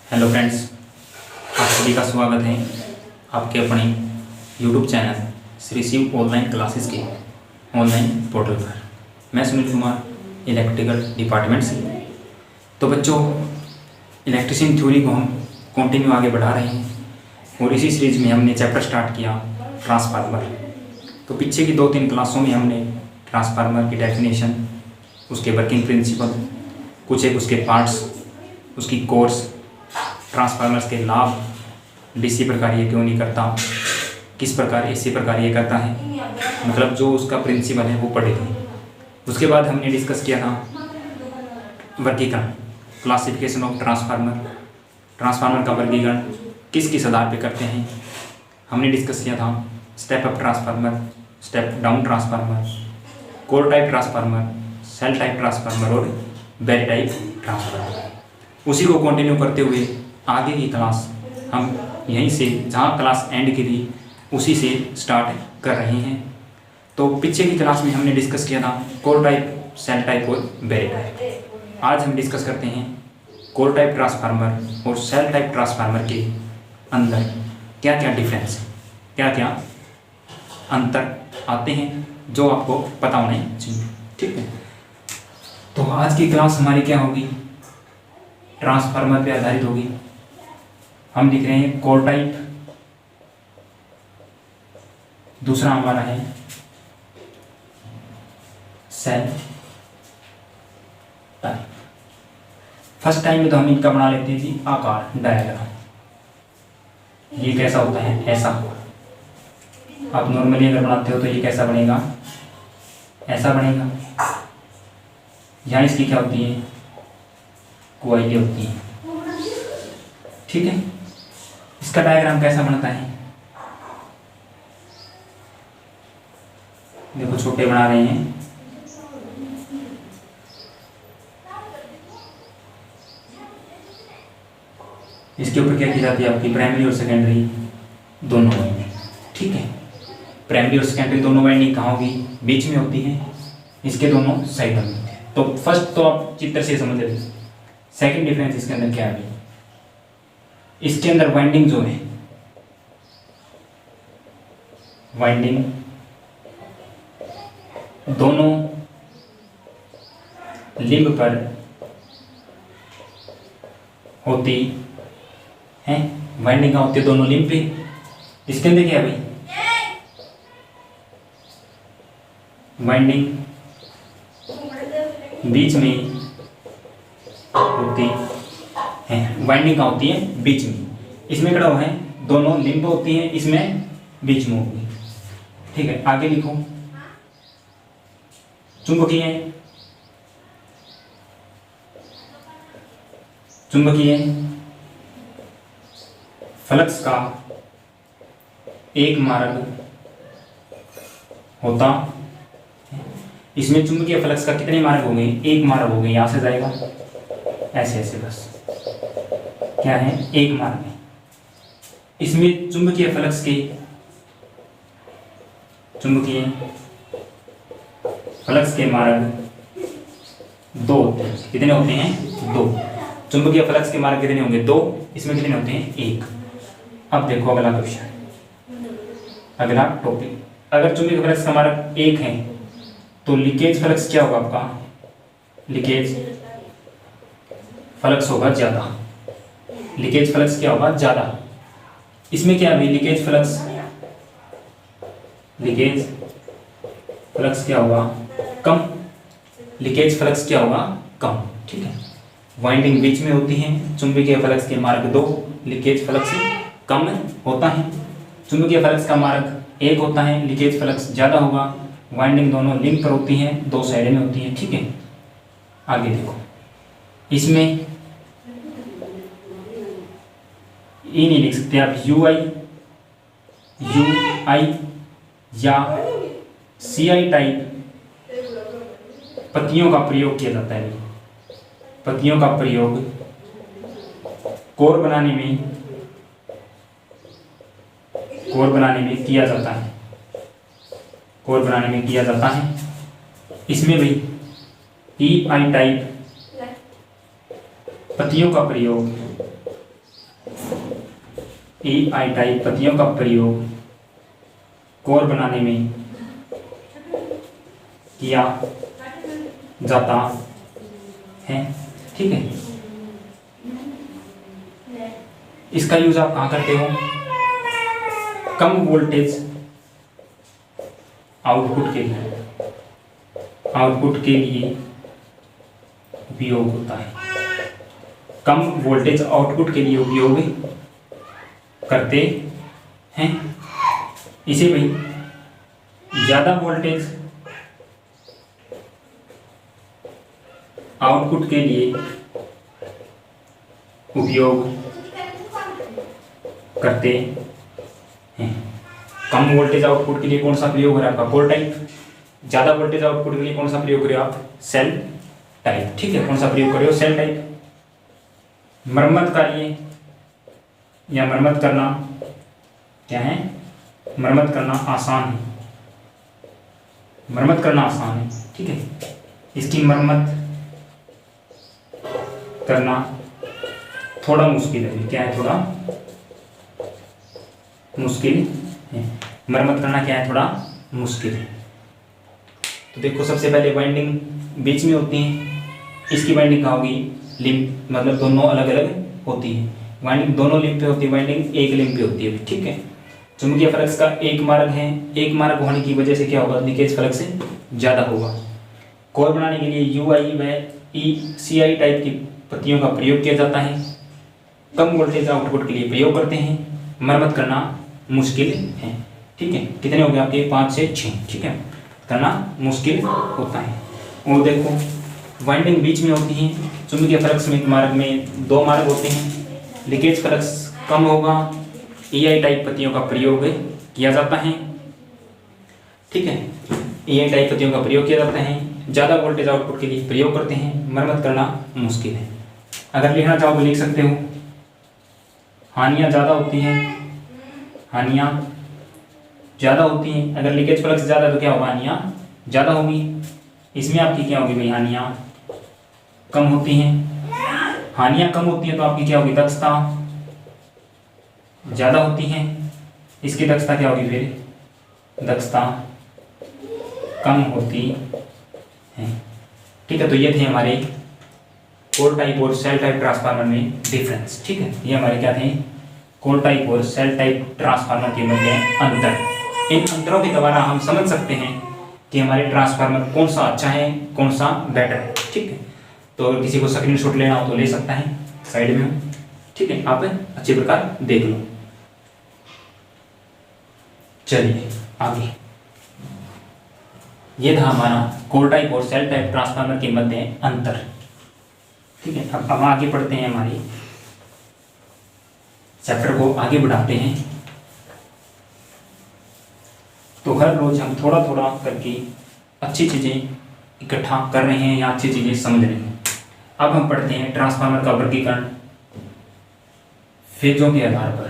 Hello friends, आप सभी का स्वागत है आपके अपने YouTube channel Shri Shiv online classes के ऑनलाइन पोर्टल पर। मैं सुनील कुमार, इलेक्ट्रिकल डिपार्टमेंट से। तो बच्चों, इलेक्ट्रिशियन थ्योरी को हम कंटिन्यू आगे बढ़ा रहे हैं और इसी सीरीज में हमने चैप्टर स्टार्ट किया ट्रांसफार्मर। तो पीछे की 2-3 क्लासों में हमने ट्रांसफार्मर की डेफिनेशन, उसके वर्किंग प्रिंसिपल, कुछ एक उसके पार्ट्स, उसकी कोर्स, ट्रांसफार्मर्स के लाभ, डीसी प्रकार ये क्यों नहीं करता, किस प्रकार एसी प्रकार ये करता है, मतलब जो उसका प्रिंसिपल है वो पढ़े थे। उसके बाद हमने डिस्कस किया था वर्गीकरण, क्लासिफिकेशन ऑफ ट्रांसफार्मर। ट्रांसफार्मर का वर्गीकरण किस किस आधार पे करते हैं हमने डिस्कस किया था। Step up transformer, step down transformer, core type transformer, shell type transformer और बैरी टाइप ट्रांसफार्मर। उसी को कंटिन्यू करते हुए आगे की क्लास हम यहीं से, जहाँ क्लास एंड की थी उसी से स्टार्ट कर रहे हैं। तो पीछे की क्लास में हमने डिस्कस किया था कोर टाइप, सेल टाइप और बैरी टाइप। आज हम डिस्कस करते हैं कोर टाइप ट्रांसफार्मर और सेल टाइप ट्रांसफार्मर के अंदर क्या क्या डिफरेंस, क्या क्या अंतर आते हैं जो आपको पता होने चाहिए। ठीक है, तो आज की क्लास हमारी क्या होगी, ट्रांसफार्मर पे आधारित होगी। हम लिख रहे हैं कोर टाइप, दूसरा हमारा है सेल टाइप। फर्स्ट टाइम में तो हम इनका बना लेते थे आकार, डायग्राम। ये कैसा होता है, ऐसा। आप नॉर्मली अगर बनाते हो तो ये कैसा बनेगा, ऐसा बनेगा। यहाँ इसकी क्या होती है, क्वाइलें होती है। ठीक है, इसका डायग्राम कैसा बनता है, देखो छोटे बना रहे हैं। इसके ऊपर क्या की जाती है, आपकी प्राइमरी और सेकेंडरी दोनों वाइंडिंग। ठीक है, प्राइमरी और सेकेंडरी दोनों वाइंडिंग कहाँ होगी, बीच में होती है, इसके दोनों साइड में होते हैं। तो फर्स्ट तो आप चित्र से समझ रहे। सेकेंड डिफरेंस इसके अंदर क्या है, इसके अंदर वाइंडिंग जो है, वाइंडिंग दोनों लिंब पर होती है। वाइंडिंग कहाँ होती है, दोनों लिंब पे। इसके अंदर क्या है भाई, वाइंडिंग बीच में होती है। वाइंडिंग कहाँ होती है, बीच में। इसमें खड़ा हुआ है, दोनों लिंब होती हैं, इसमें बीच में होगी। ठीक है, आगे लिखो चुंबकीय, चुंबकीय फ्लक्स का एक मार्ग होता। इसमें चुंबकीय फ्लक्स का कितने मार्ग हो गए, एक मार्ग हो गए। यहां से जाएगा ऐसे ऐसे, बस क्या है, एक मार्ग है। इसमें चुंबकीय फ्लक्स के, चुंबकीय फ्लक्स के मार्ग दो होते हैं। कितने होते हैं, दो। चुंबकीय फ्लक्स के मार्ग कितने होंगे, दो। इसमें कितने होते हैं, एक। अब देखो अगला क्वेश्चन, अगला टॉपिक। अगर चुंबकीय फ्लक्स का मार्ग एक है तो लीकेज फ्लक्स क्या होगा आपका, लीकेज फ्लक्स होगा ज्यादा। लीकेज फ्लक्स क्या होगा, ज्यादा। इसमें क्या है, लीकेज फ्लक्स, लीकेज फ्लक्स क्या होगा, कम। लीकेज फ्लक्स क्या होगा, कम। ठीक है, वाइंडिंग बीच में होती है, चुंबकीय फ्लक्स के मार्ग दो, लीकेज फ्लक्स कम होता है। चुंबकीय फ्लक्स का मार्ग एक होता है, लीकेज फ्लक्स ज्यादा होगा। वाइंडिंग दोनों लिंक पर होती हैं, दो साइड में होती हैं। ठीक है, आगे देखो, इसमें ई नहीं लिख सकते आप, यू आई या CI टाइप पत्तियों का प्रयोग किया जाता है। पत्तियों का प्रयोग कोर बनाने में, कोर बनाने में किया जाता है, कोर बनाने में किया जाता है। इसमें भी EI टाइप पत्तियों का प्रयोग EI टाइप पत्तियों का प्रयोग कोर बनाने में किया जाता है। ठीक है, इसका यूज आप कहाँ करते हो? कम वोल्टेज आउटपुट के लिए उपयोग होता है। कम वोल्टेज आउटपुट के लिए उपयोग करते हैं इसे भाई। ज़्यादा वोल्टेज आउटपुट के लिए उपयोग करते हैं। कम वोल्टेज आउटपुट के लिए कौन सा प्रयोग हो रहा है आपका? Core type. ज़्यादा वोल्टेज आउटपुट के लिए कौन सा प्रयोग करें आप? Shell type. ठीक है, कौन सा प्रयोग करें? Shell type. मरम्मत कार्य या मरम्मत करना क्या है? मरम्मत करना आसान है। मरम्मत करना आसान है। ठीक है, इसकी मरम्मत करना थोड़ा मुश्किल है। क्या है? थोड़ा मुश्किल है। मरम्मत करना क्या है? थोड़ा मुश्किल है। तो देखो, सबसे पहले वाइंडिंग बीच में होती है। इसकी वाइंडिंग कहाँ होगी? लिंप, मतलब दोनों अलग अलग होती है। वाइंडिंग दोनों लिंप पे होती है, वाइंडिंग एक लिंप पे होती है। ठीक है, चुंबकीय फ्लक्स का एक मार्ग है। एक मार्ग होने की वजह से क्या होगा? लीकेज फ्लक्स ज़्यादा होगा। कोर बनाने के लिए UI व ECI टाइप की पत्तियों का प्रयोग किया जाता है। कम वोल्टेज आउटपुट के लिए प्रयोग करते हैं। मरम्मत करना मुश्किल है। ठीक है, कितने हो गए आपके? 5 से 6। ठीक है, करना मुश्किल होता है। और देखो, वाइंडिंग बीच में होती है। चुंबकीय फ्लक्स में मार्ग में 2 मार्ग होते हैं। लीकेज फ्लक्स कम होगा। EI टाइप पत्तियों का प्रयोग किया जाता है। ठीक है, EI टाइप पत्तियों का प्रयोग किया जाता है। ज़्यादा वोल्टेज आउटपुट के लिए प्रयोग करते हैं। मरम्मत करना मुश्किल है। अगर लिखना चाहो तो लिख सकते हो। हानियाँ ज़्यादा होती हैं। हानियाँ ज़्यादा होती हैं। अगर लीकेज फ्लक्स ज़्यादा तो क्या होगा? हानियाँ ज़्यादा होगी। इसमें आपकी क्या होगी भाई? हानियाँ कम होती हैं। हानियाँ कम होती हैं तो आपकी क्या होगी? दक्षता ज़्यादा होती हैं। इसकी दक्षता क्या होगी फिर? दक्षता कम होती है। ठीक है, तो ये थे हमारे कोर टाइप और सेल टाइप ट्रांसफार्मर में डिफरेंस। ठीक है, ये हमारे क्या थे? कोर टाइप और सेल टाइप ट्रांसफार्मर के मध्य अंतर। इन अंतरों के द्वारा हम समझ सकते हैं कि हमारे ट्रांसफार्मर कौन सा अच्छा है, कौन सा बेटर है। ठीक है, तो अगर किसी को स्क्रीनशॉट लेना हो तो ले सकता है, साइड में हो। ठीक है, आप अच्छी प्रकार देख लो। चलिए आगे, ये था हमारा कोर टाइप और सेल टाइप ट्रांसफार्मर के मध्य अंतर। ठीक है, अब आगे पढ़ते हैं। हमारी चैप्टर को आगे बढ़ाते हैं। तो हर रोज हम थोड़ा थोड़ा करके अच्छी चीज़ें इकट्ठा कर रहे हैं या अच्छी चीज़ें समझ रहे हैं। अब हम पढ़ते हैं ट्रांसफार्मर का वर्गीकरण फेजों के आधार पर।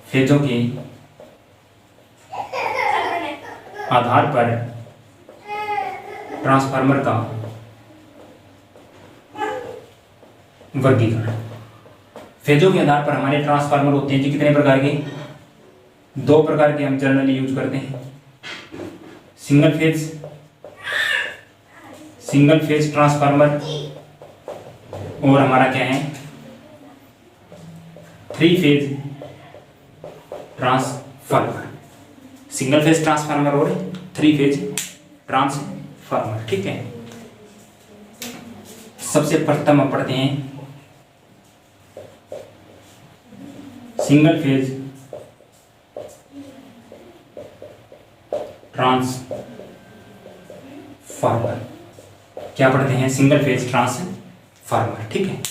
फेजों के आधार पर ट्रांसफार्मर का वर्गीकरण। फेजों के आधार पर हमारे ट्रांसफार्मर होते हैं जी कितने प्रकार के? 2 प्रकार के हम जनरली यूज करते हैं। सिंगल फेज ट्रांसफार्मर और हमारा क्या है? 3 phase transformer. Single phase transformer और 3 फेज ट्रांसफार्मर। ठीक है, सबसे प्रथम हम पढ़ते हैं सिंगल फेज ट्रांसफार्मर। क्या पढ़ते हैं? Single phase transformer. ठीक है,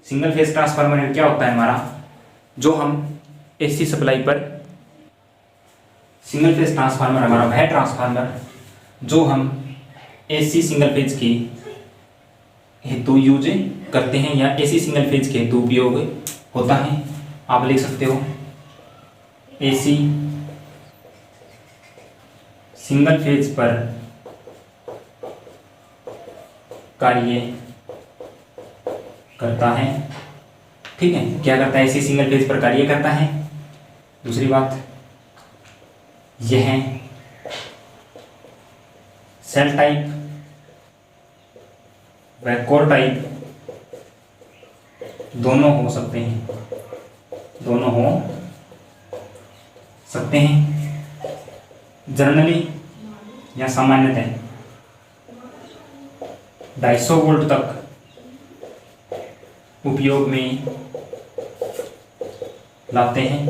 सिंगल फेज ट्रांसफार्मर में क्या होता है हमारा? जो हम AC सप्लाई पर, सिंगल फेज ट्रांसफार्मर हमारा वह ट्रांसफार्मर जो हम AC सिंगल फेज के हेतु यूज करते हैं या AC सिंगल फेज के हेतु उपयोग होता है। आप लिख सकते हो AC सिंगल फेज पर कार्य करता है ठीक है, क्या करता है, एसी सिंगल फेज पर कार्य करता है। दूसरी बात, यह सेल टाइप व कोर टाइप दोनों हो सकते हैं, दोनों हो सकते हैं। जनरली या सामान्यतः 250 वोल्ट तक उपयोग में लाते हैं।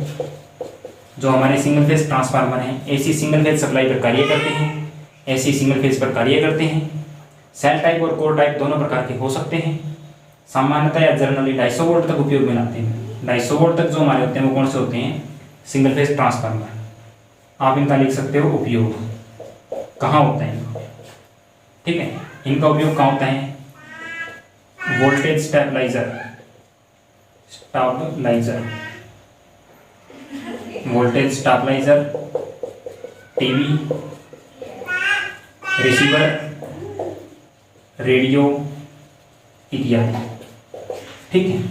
जो हमारे सिंगल फेज ट्रांसफार्मर हैं, एसी सिंगल फेज सप्लाई पर कार्य करते हैं, एसी सिंगल फेज पर कार्य करते हैं। सेल टाइप और कोर टाइप दोनों प्रकार के हो सकते हैं। सामान्यतः या जनरली 250 वोल्ट तक उपयोग में लाते हैं। 250 वोल्ट तक जो हमारे होते हैं वो कौन से होते हैं, सिंगल फेज ट्रांसफार्मर। आप इनका लिख सकते हो उपयोग कहाँ होता है इनका, ठीक है। इनका उपयोग कहाँ होता है, voltage stabiliser, voltage stabiliser, TV, receiver, radio इत्यादि, ठीक है।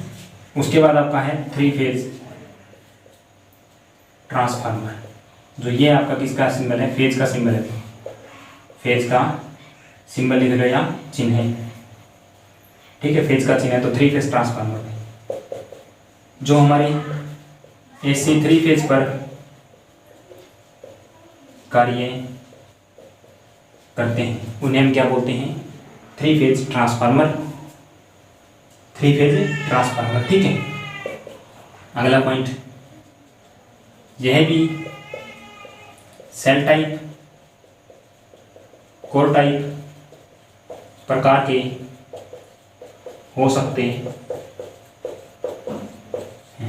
उसके बाद आपका है 3 फेज ट्रांसफार्मर। जो ये आपका किसका सिंबल है, फेज का सिंबल है, फेज का सिंबल लिख लो या चिन्ह है, ठीक है, फेज का चिन्ह है। तो 3 फेज ट्रांसफार्मर है। जो हमारे एसी 3 फेज पर कार्य करते हैं उन्हें हम क्या बोलते हैं, 3 फेज ट्रांसफार्मर, 3 फेज ट्रांसफार्मर, ठीक है। अगला पॉइंट, यह भी सेल टाइप कोर टाइप प्रकार के हो सकते हैं।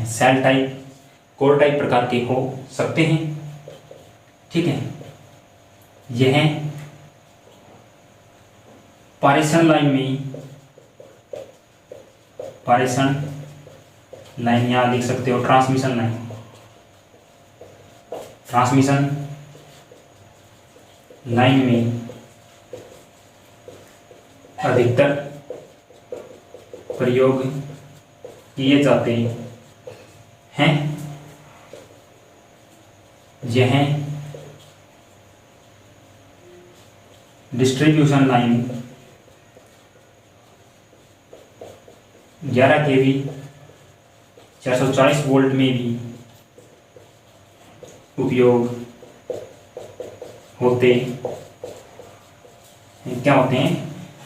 सेल टाइप कोर टाइप प्रकार के हो सकते हैं, ठीक है। यह पारेषण लाइन में, पारेषण लाइन यहाँ लिख सकते हो, ट्रांसमिशन लाइन, ट्रांसमिशन लाइन में अधिकतर प्रयोग किए जाते हैं। यह डिस्ट्रीब्यूशन लाइन 11 kV 440 वोल्ट में भी उपयोग होते हैं। क्या होते हैं,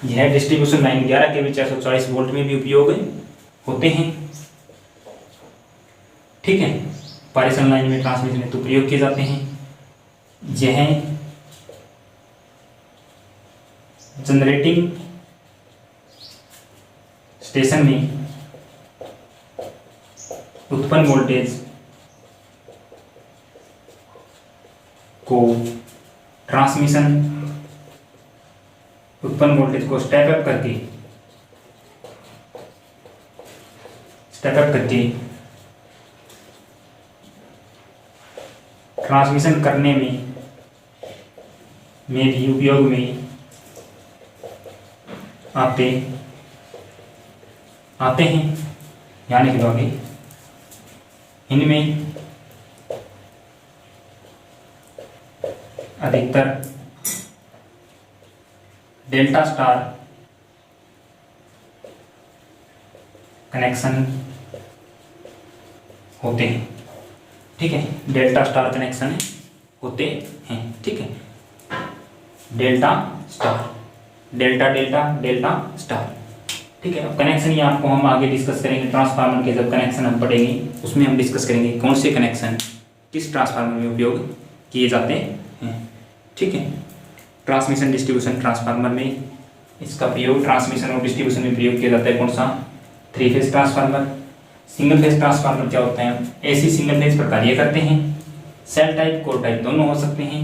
यह डिस्ट्रीब्यूशन लाइन 11 kV 440 वोल्ट में भी उपयोग होते हैं, ठीक है। पारेषण लाइन में, ट्रांसमिशन में तो प्रयोग किए जाते हैं। यह जनरेटिंग स्टेशन में उत्पन्न वोल्टेज को ट्रांसमिशन, उत्पन्न वोल्टेज को स्टेप अप करके ट्रांसमिशन करने में भी उपयोग में आते हैं, यानी कि आगे इनमें अधिकतर डेल्टा स्टार कनेक्शन होते हैं, ठीक है। डेल्टा स्टार कनेक्शन होते हैं, ठीक है। Delta star, delta delta delta star, ठीक है। अब कनेक्शन ये आपको हम आगे डिस्कस करेंगे। ट्रांसफार्मर के जब कनेक्शन हम पढ़ेंगे उसमें हम डिस्कस करेंगे कौन से कनेक्शन किस ट्रांसफार्मर में उपयोग किए जाते हैं, ठीक है। ट्रांसमिशन डिस्ट्रीब्यूशन ट्रांसफार्मर में इसका प्रयोग, ट्रांसमिशन और डिस्ट्रीब्यूशन में प्रयोग किया जाता है कौन सा, 3 phase transformer. Single phase transformer क्या होता है, एसी सिंगल फेज पर कार्य करते हैं। सेल टाइप कोर टाइप दोनों हो सकते हैं।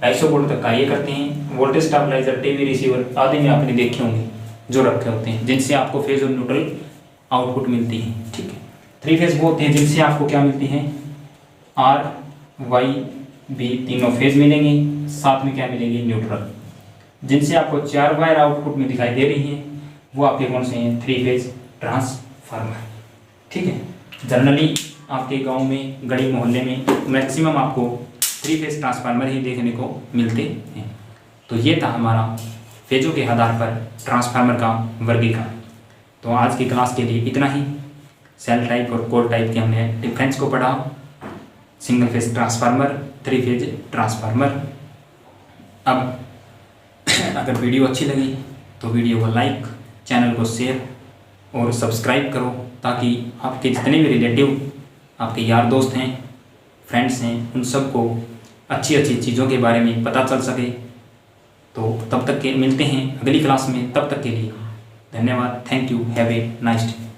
250 वोल्ट तक कार्य करते हैं। वोल्टेज स्टेबलाइजर, टीवी, रिसीवर आदि में आपने देखे होंगे जो रखे होते हैं, जिनसे आपको फेज और न्यूट्रल आउटपुट मिलती है, ठीक है। 3 फेज वो होते हैं जिनसे आपको क्या मिलती है, आर वाई भी तीनों फेज मिलेंगे, साथ में क्या मिलेगी, न्यूट्रल। जिनसे आपको 4 वायर आउटपुट में दिखाई दे रही है वो आपके कौन से हैं, 3 फेज ट्रांसफार्मर, ठीक है। जनरली आपके गांव में, गली मोहल्ले में मैक्सिमम आपको 3 फेज ट्रांसफार्मर ही देखने को मिलते हैं। तो ये था हमारा फेजों के आधार पर ट्रांसफार्मर का वर्गीकरण। तो आज की क्लास के लिए इतना ही। सेल टाइप और कोर टाइप के हमने डिफरेंस को पढ़ा, single phase transformer, 3 phase transformer. अब अगर वीडियो अच्छी लगी तो वीडियो को लाइक, चैनल को शेयर और सब्सक्राइब करो, ताकि आपके जितने भी रिलेटिव, आपके यार दोस्त हैं, फ्रेंड्स हैं, उन सबको अच्छी अच्छी चीज़ों के बारे में पता चल सके। तो तब तक के मिलते हैं अगली क्लास में। तब तक के लिए धन्यवाद। Thank you. Have a nice day.